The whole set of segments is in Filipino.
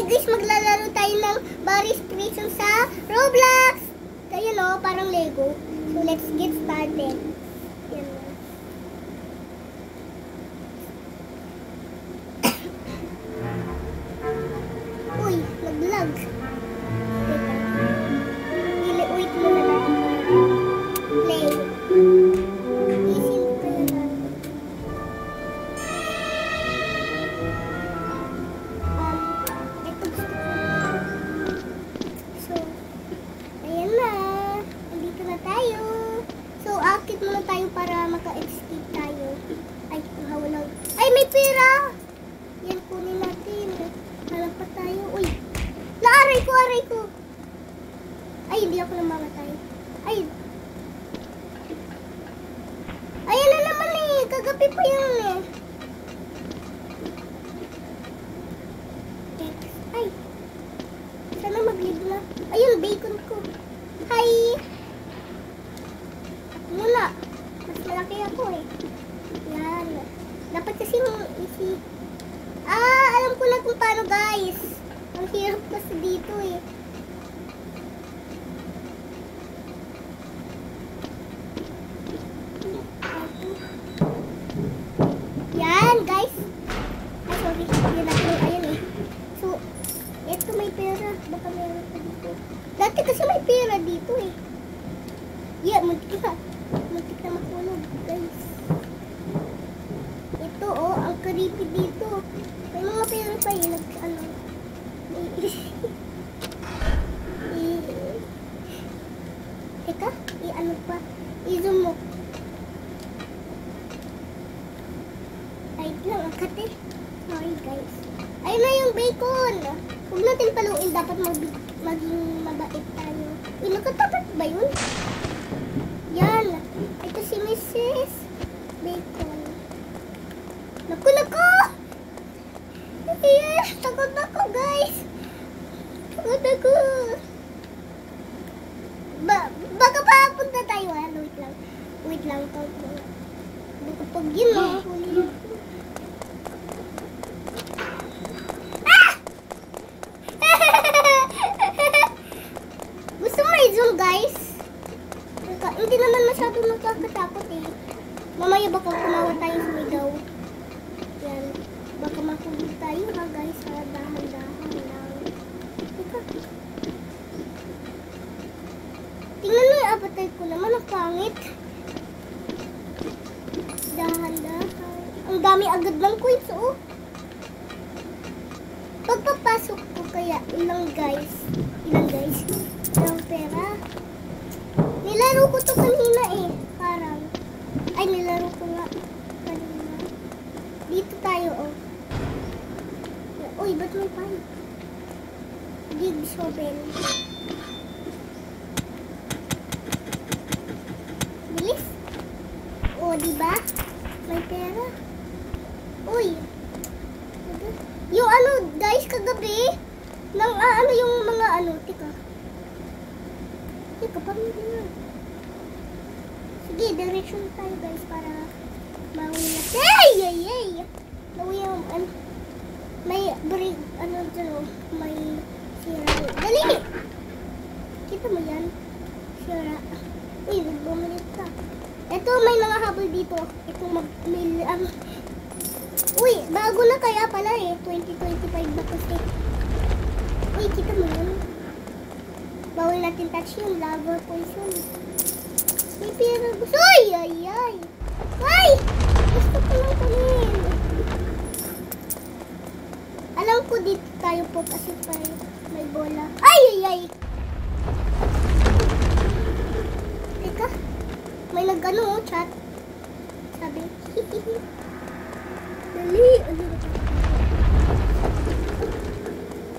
guys, maglalaro tayo ng Barry's Prison sa Roblox. Kaya no, parang Lego. So let's get started. Yan o. Uy, nag-lag. Wait muna natin. Play. Isin ko na lang. Ito gusto ko. So, ayan na. Nandito na tayo. So, akit muna tayo para maka-escape tayo. Ay, mahawalaw. Ay, may pera! Yan, kunin natin. Halap pa tayo. Uy! Naaray ko, aray ko! Ay, hindi ako namamatay. Ay! Ayan na naman eh! Kagabi pa yan eh! Ay! Sana mag-live na. Ayun, bacon ko. Hi! Ako muna. Mas malaki ako eh. Yan. Dapat kasi isi... alam ko na kung paano guys. Ang hirap kasi dito eh. Yan guys. Ay sorry. Yan natin. Ayan eh. So, eto may pera. Baka meron pa dito. Dati kasi may pera dito eh. Yeah, muntik na. Muntik na makulog guys. Ito oh, ang creepy dito. May mga pera pa eh. Ano. Teka, i-ano pa. I-zoom mo. Ay, lang, ang kate. Sorry guys. Ayun na yung bacon. Huwag natin paluin. Dapat maging mabait tayo. Uy, nakatapat ba yun? Yan. Ito si Mrs. Bacon. Naku! Yes, takot ako guys. Takot ako. Baka papunta tayo ha. Wait lang. Baka pag yun oh. Gusto mo i-zoom guys? Hindi naman masyado nakakatakot eh. Mamaya baka kumawa tayo sa ligaw. Yan. Baka makulit tayo ha guys. Dahan-dahan lang. Teka. Tingnan mo yung avatar ko naman. Ang pangit. Dahan-dahan. Ang dami agad ng coins oh. Pagpapasok ko kaya ilang guys. Ilang pera. Nilaro ko to kanina eh. Parang. Ay, nilaro ko nga kanina. Dito tayo oh. Uy, ba't may pan? Dig shovel. Bilis. Oh, diba? May pera. Uy. Yung ano, guys, kagabi. Nang ano yung mga ano. Tika, parang yun. Sige, direction tayo guys para mawi natin. Ay! Mawi yung ano. May break, ano dyan o. May sira. Dali! Kita mo yan? Sira. Uy, bumalik ka. Ito, may mga habol dito. Ito, uy, bago na kaya pala eh. 2025 na kasi. Uy, kita mo yan? Bawal natin touch yung lava poison. May pera gusto. Ay! Gusto ko lang kunin. Alam ko dito tayo po kasi may bola. Ay! Teka. May nag-ano chat. Sabi. Dali.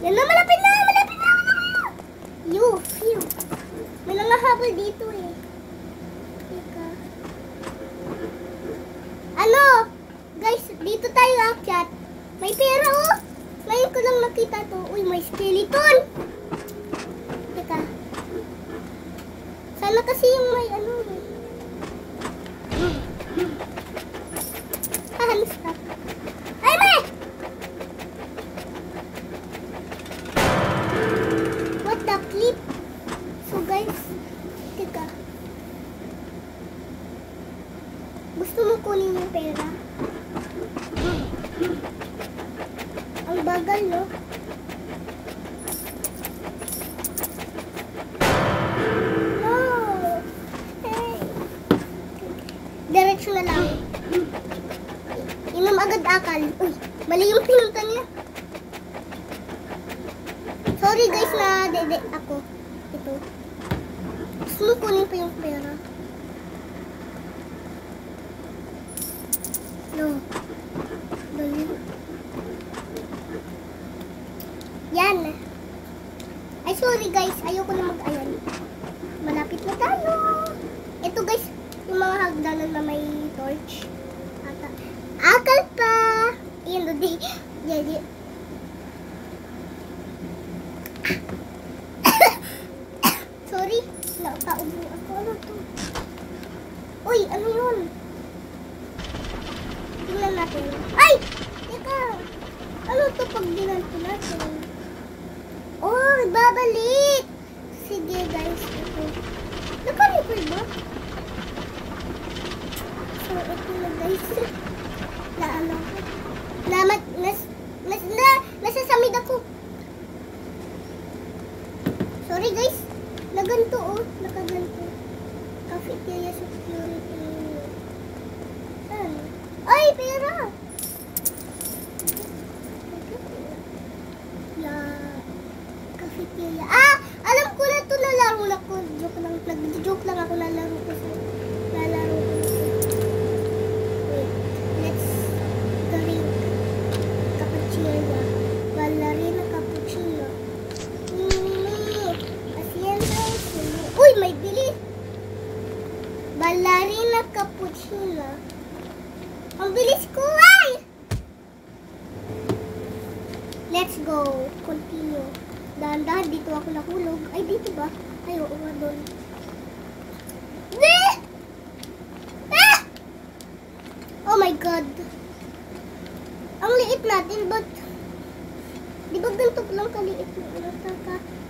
Yan na, malapit na. Phew. May nangahabol dito eh. Teka. Ano? Guys, dito tayo akyat. May pera oh. Ngayon ko lang nakita to. Uy, may skeleton. Teka. Sana kasi yung may ano eh. Halos ka. Ay, may! kunin yung pera. Ang bagal, no? No! Hey! Diretso na lang. Inom agad akal. Uy, mali yung pinunta niya. Sorry guys na dede ako. Ito. Gusto mo kunin pa yung pera? No. Dali. Yan. Ay, sorry guys. Ayoko na mag-ayan. Malapit na tayo. Ito guys, yung mga hagdanan na may torch. Akal pa. Ayan, di. Yan. Sorry. Nakaubo ako. Ano to? Uy, ano yun? Tingnan natin. Ay! Teka. Ano to pag dinanto natin? Oh, babalik. Sige guys. Ito. Naka-record ba? So, ito na guys. Naano ko. Nasasamid ako. Sorry guys. Naganto oh. Nakaganto. Cafeteria security. Saan? Ay, pera! Cafeteria. Ah! Alam ko na ito na laro na ko. Nag-joke lang ako na laro ko sa lalaro ko. Wait. Let's drink cappuccino. Ballerina cappuccino. Asiento. Uy, may bili. Ballerina cappuccino. Ang bilis ko ay! Let's go. Continue. Dahan-dahan dito ako nahulog. Ay, dito ba? Ay, oo nga doon. Ah! Oh my God. Ang liit natin, but di ba ganito lang kaliit na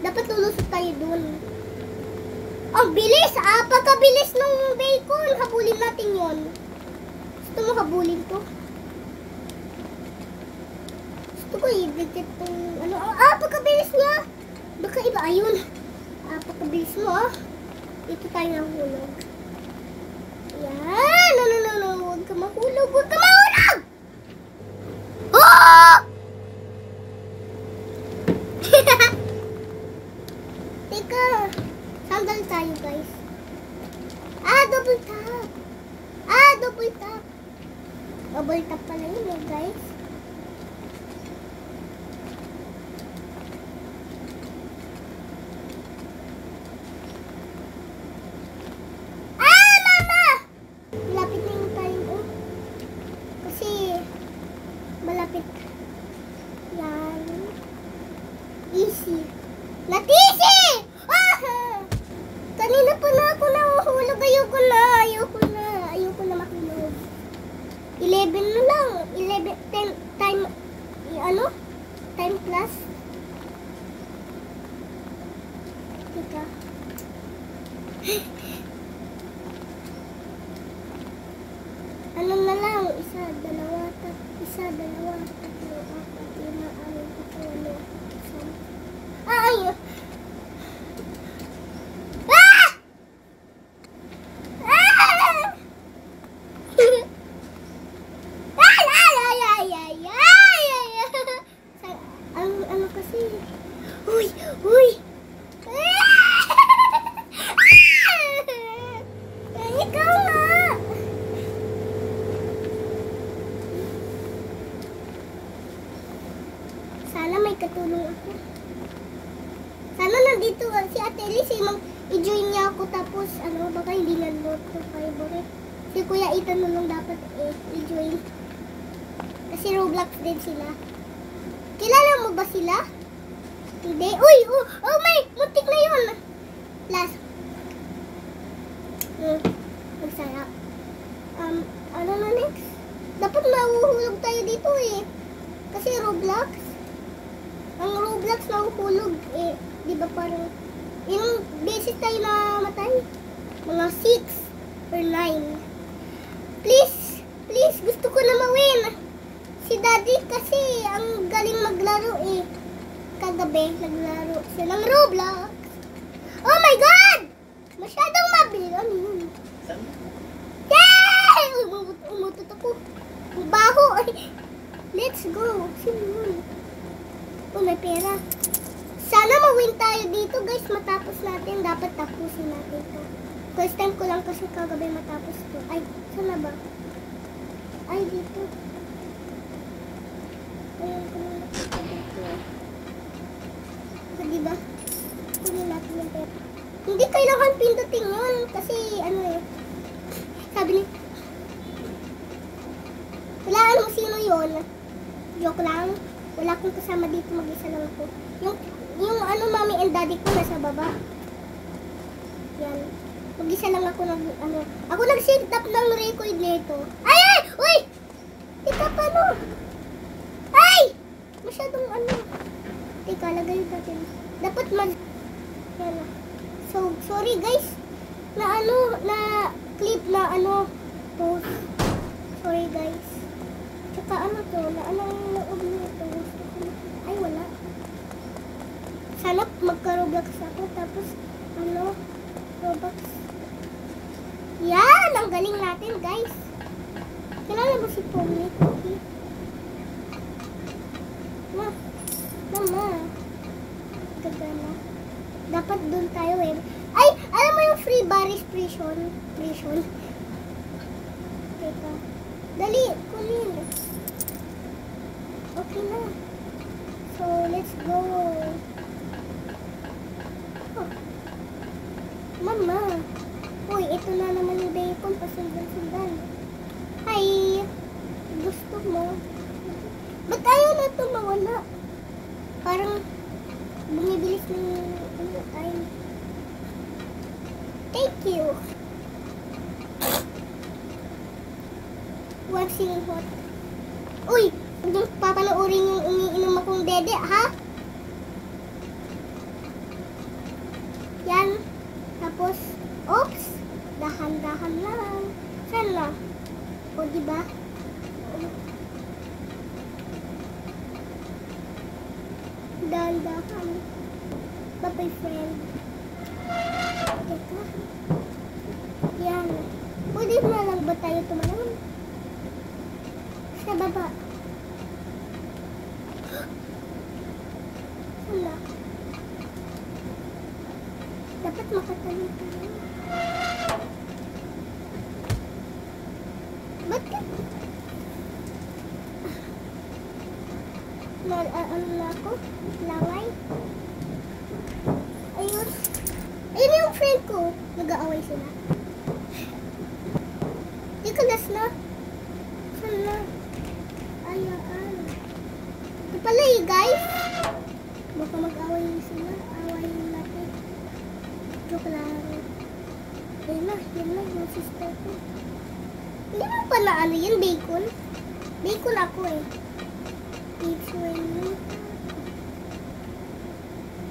dapat lulusot tayo doon. Ang bilis! Pagkabilis ng bacon. Habulin natin yon. Gusto mo habulin to? Gusto ko i-digit tong ano. Pagkabilis niya. Baka iba ayun. Pagkabilis mo Dito tayo nahulog. Yan. No. Huwag ka mahulog. Huwag ka mahulog! Oh! Teka. Sandal tayo guys. Double tap. Double tap. Double tap pala yun guys. Mama! Malapit na yung tayo. Kasi malapit. Yan. Easy. Not easy! Kanina pa na ako nahuhulog. Ayoko na mahulog. 11 na lang. 10 time, time plus. Teka. Ano na lang? 1, 2, 3, 4, 5, 6, 7, 8, 9, 10, 11, 12, 13, 14, 15. Ayun. Ano kasi? Uy! Ikaw nga! Sana may katulong ako. Sana nandito si Ate Elise, i-join niya ako tapos baka hindi na-load ko favorite. Si Kuya Ethan na lang dapat i-join. Kasi Roblox din sila. Kilala mo ba sila? Hindi. Uy! May! Muntik na yun! Last. Magsarap. Ano na next? Dapat mahuhulog tayo dito eh. Kasi Roblox. Ang Roblox nahuhulog eh. Di ba parang ilang beses tayo na matay? Mga 6 or 9. Please, guys, gusto ko na mawin. Si Daddy kasi ang galing maglaro eh. Kagabi, naglaro siya ng Roblox. Oh my God! Masyadong mabilis. Ano yun? Yay! Umutot ako. Ang baho. Let's go. Sino yun? Oh, may pera. Sana mawin tayo dito guys. Matapos natin. Dapat tapusin natin ito. First time ko lang kasi kagabi matapos to. Ay, sana ba? Ay, dito. Ayun ko na nakita dito. So, diba? Kunin natin yung pera. Hindi kailangan pindutin yun. Kasi, ano eh. Sabi ni... Walaan mo sino yun. Joke lang. Wala akong kasama dito. Mag-isa lang ako. Yung ano, mami and daddy ko nasa baba. Yan. Mag-isa lang ako nag... Ano. Ako nag-set up ng record nito. Ay! Ay! Uy! Teka, paano? Ay! Masyadong ano. Teka, lagay natin. Dapat mag... Yan. So, sorry guys. Na ano, na clip na ano. Post. Sorry guys. Tsaka ano to, na anong loob nito. Ay, wala. Sana magka-Roblox ako. Tapos, ano, Roblox. Yan! Ang galing natin guys. Kilala mo si Pomni? Okay. Mama. Gagana. Dapat doon tayo eh. Ay! Alam mo yung free Barry's prison? Teka. Dali! Kunin. Okay na. So, let's go. Oh. Mama. Uy, ito na naman yung bacon. Pasundan-sundan. Hi! Gusto mo? Ba't ayaw na ito mawala? Parang bumibilis ng time. Thank you. Waxing hot. Uy! Huwag papanoorin yung umiinom akong dede, ha? Yan. Tapos, oops! Dahan-dahan lang. Saan na? O, diba? Dahan-dahan. Bye-bye, friend. Teka. Yan. Pwede na lang ba tayo tumalon? Sa baba. Wala. Dapat makatalon tayo. Ba't ka? Ano na ako? Laway? Ayun. Ayun yung friend ko. Nag-aaway sila. Di ka last na. Saan na? Ayaan. Ito pala eh, guys. Baka mag-away sila. Awayin natin. Joke lang. Ayun na. Yun na yung sister ko. Hindi mo pa na ano yan, bacon? Bacon ako eh. It's raining.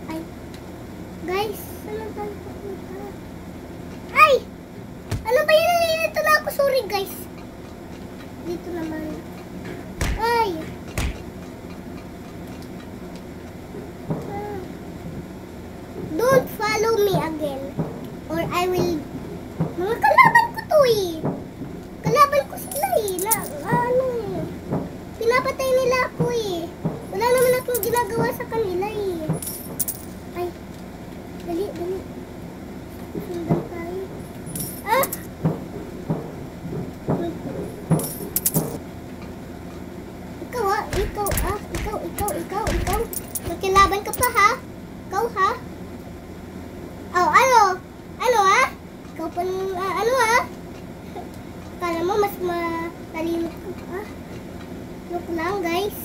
Ay. Guys, saan tayo papunta? Ay! Ano ba yun? Nalilito na ako. Sorry guys. Dito naman. Ay! Don't follow me again. Or I will... Mga kalaban ko to eh. Kalaban ko sila eh. Ano eh. Pinapatay nila ako eh. Wala naman akong ginagawa sa kanila eh. Ay. Dali, dali. Sundan tayo. Ah! Ikaw ah. Ikaw ah. Ikaw. Makilaban ka pa ha? Ikaw ha? Oh, ano? Ano ah? Ikaw pa ano ah? Kala mo mas matalino ka pa. Look lang guys.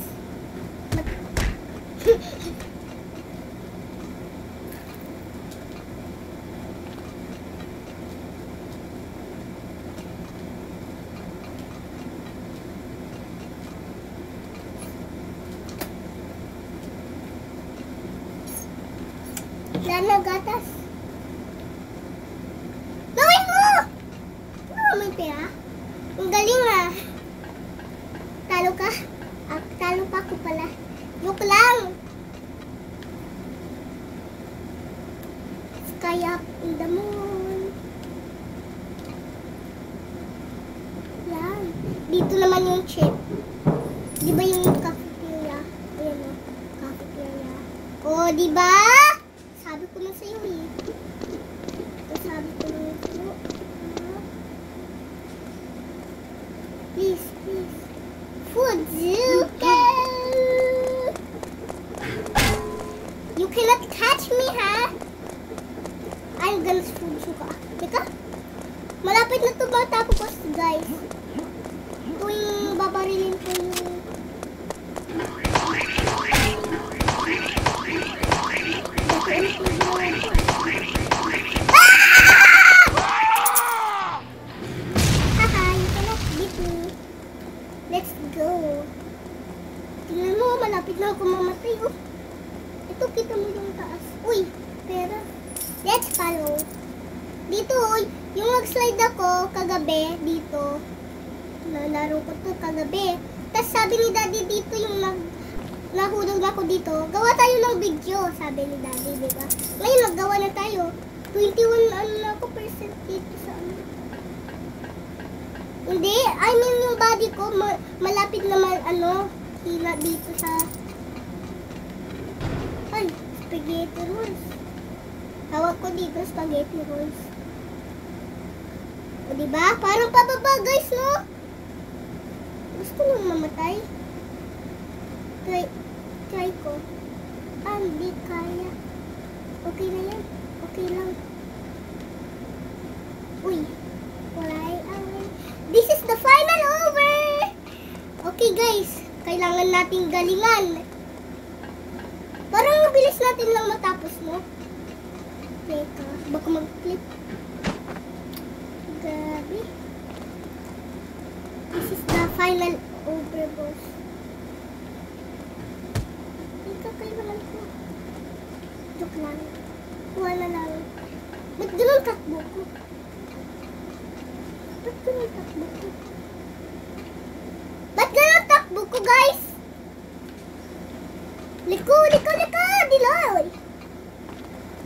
Lalo gatas. Gawin mo! Ano may pera? Ang galing ah. fly up in the moon. Yan. Dito naman yung chip. Di ba yung cafeteria? Ayan o. Cafeteria. O, di ba? Sabi ko na sa'yo eh. Ito sabi ko na sa'yo. Please, please. Fudzuka! You cannot catch me, ha? I'm gonna Fudzuka. Teka. Malapit na ito matapos, guys. Ito yung babarilin ko yung... Haha, you cannot beat me. Let's go. Tingnan mo, malapit na ako mamatay. Oh. Ito, kita mo yung taas. Uy, pera. Let's follow. Dito, yung nag-slide ako kagabi, dito. Nalaro ko to kagabi. Tapos sabi ni Daddy dito yung nahulog na ako dito. Gawa tayo ng video, sabi ni Daddy, diba? Ngayon, naggawa na tayo. 21 ano na ako percent dito sa ano. Hindi, I mean yung body ko, malapit naman ano, hila dito sa... Ay, spaghetti rolls. Tawag ko dito, spaghetti rolls. O diba? Parang pababa guys, no? Gusto nang mamatay. Try ko. Hindi kaya. Okay na yan. Okay lang. Uy. Fly away. This is the final over! Okay guys. Kailangan nating galingan. Parang mabilis natin lang matapos, no? Teka. Baka mag-flip. Grabe. This is the final over, boss. Ito kailangan ko. Joke lang. Kuha na lang. Ba't ganun takbo ko? Ba't ganun takbo ko? Ba't ganun takbo ko, guys? Liko! Diloy!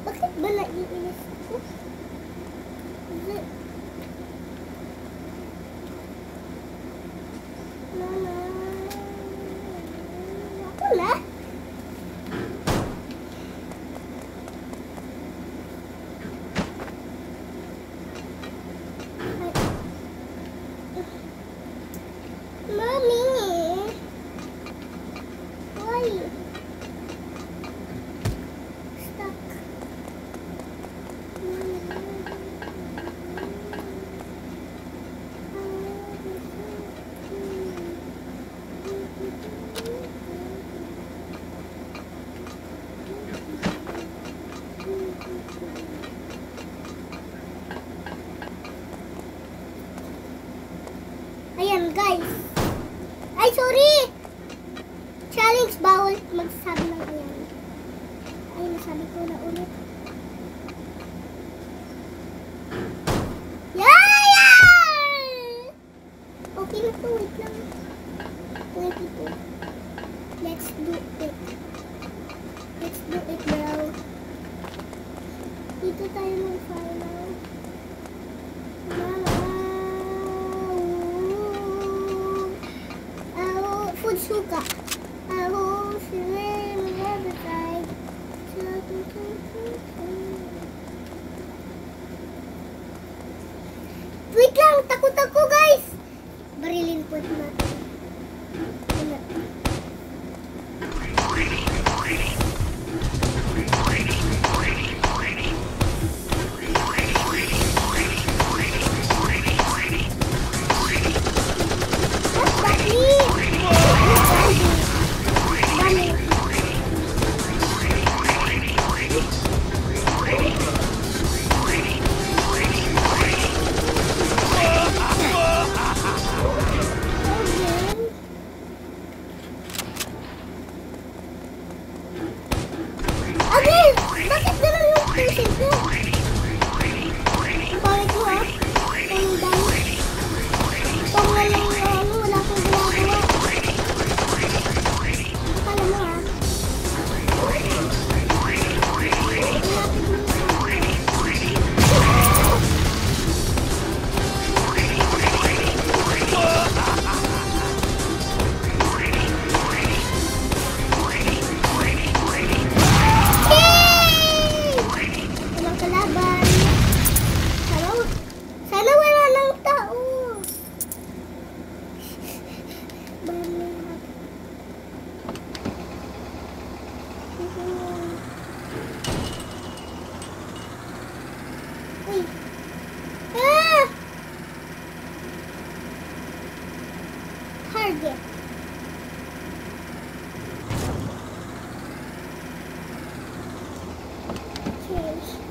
Bakit ba naiinis ko? Ako na? Mommy! Why? Stuck. Ayan guys. Ay, sorry! Challenge bawal magsabi ng ayan. Ay, nasabi ko na ulit. Yeah! Okay na to, wait lang. 22. Let's do it. Let's do it, bro. Dito tayo ng final. Fudzuka. Wait lang, takot ako guys. Barilin po natin. fish.